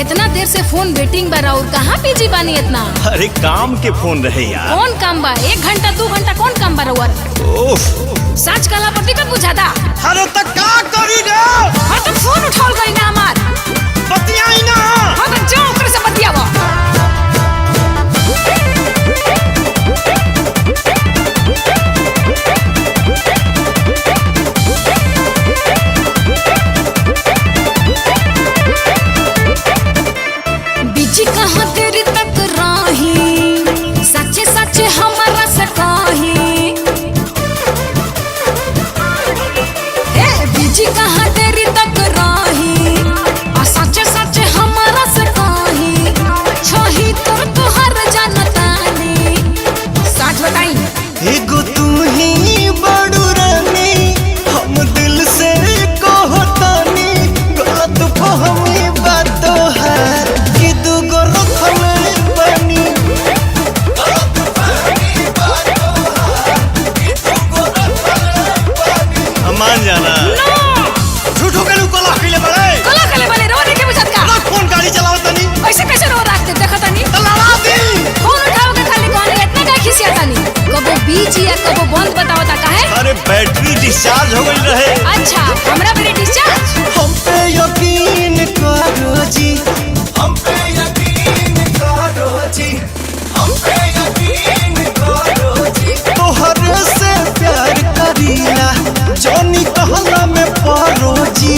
इतना देर से फोन वेटिंग बा और कहाँ बिजी बानी इतना? अरे काम के फोन रहे यार। कौन काम बा? 1 घंटा 2 घंटा कौन काम बा रउआ? सच काला पर दिक्कत बुझाता। अरे तक का करी रे? हां तो फोन उठाल गई ना हमार। बतियाई ना। हां तो जाओ ओकरे से बतियावा। बिजी कहाँ तेरी तक राही, सच्चे सच्चे हमारा से कही। बिजी कहाँ तेरी तक राही, सच्चे सच्चे हमारा से कही। छही तोर तोहर जानतानी, सच बताई। एगो तू ही बड़ू रानी, हम दिल से कहतानी। गलत फहमी बात है कि दूगो रखले बनी। गलत फहमी बात है कि दूगो रखले बनी। मान जाना झूठो के नु कला कइले बड़े रो देखे बुझत का। फोन गाड़ी चलावत तनी ऐसे कैसे रो राखते देखत तनी? तो लड़ा दी। फोन उठाओ के खाली कहले इतना का खिसिया तनी। कबो बीच या कबो बंद बतावता काहे? अरे बैटरी डिस्चार्ज हो गई रहे। अच्छा हमरा पे डिस्चार्ज। हम पे यकीन करो जी, हम पे यकीन करो जी, हम पे यकीन करो जी। तोहर से प्यार करीला, जानी कहला में पारो जी।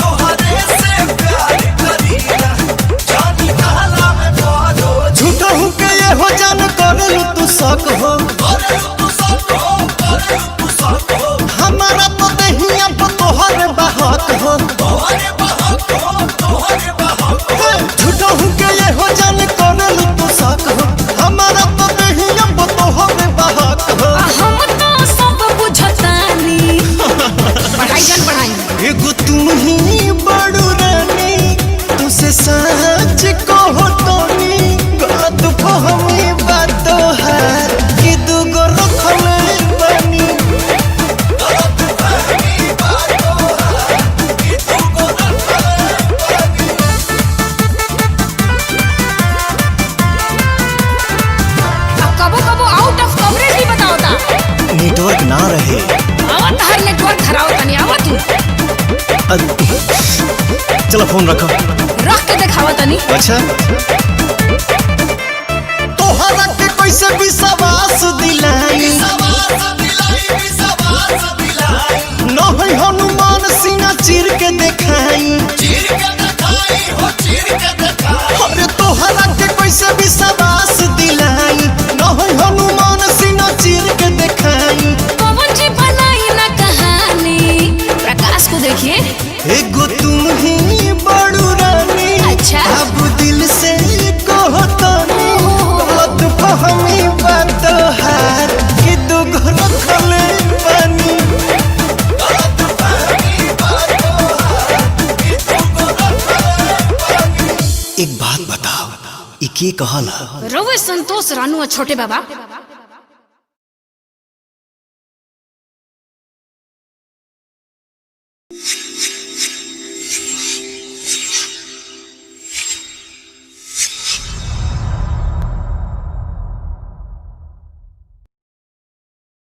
तोहर से प्यार करीला, जानी कहला में पारो। झूठा हूँ के ये हो जान करलू तू शक हो, करलू तू शक हो। हमारा तो दहिया पर तोहर बहक हो, तोहर बहक हो, तोहर बहक हो। झूठा हूँ के ये हो जान करलू तू शक हो। हमारा तो दहिया पर तोहर बहक हो। हम तो सब बुझतानी। पढ़ाई जान पढ़ाई। एगो तू ही बड़ू रानी, तुसे सच कहतानी। गलत फहमी बात है कि दूगो रखले बनी। गलत फहमी बात है कि दूगो रखले बनी। अब कबो कबो आउट ऑफ कवरेज भी बताओता। नेटवर्क ना रहे। आवत हर नेटवर्क धराओ तनी आवत तू। चलो फोन रखो। रख के दिखावा तनी। अच्छा तोहरा के कैसे विश्वास दिलाई, नहीं हनुमान सिंह चीर के देखाई। अरे तोहरा के कैसे विश्वास दिलाई, नहीं हनुमान सिंह चीर के देखाई। पवन जी बनाई ना कहानी, प्रकाश को देखिए। एगो तुम ही बड़ू रानी, अच्छा। अब दिल से कहतानी। गलत फहमी बात है कि दूगो रखले बनी। गलत फहमी बात है कि दूगो रखले बनी। एक बात बताओ, ई के कहला? रउए संतोष रानू और छोटे बाबा।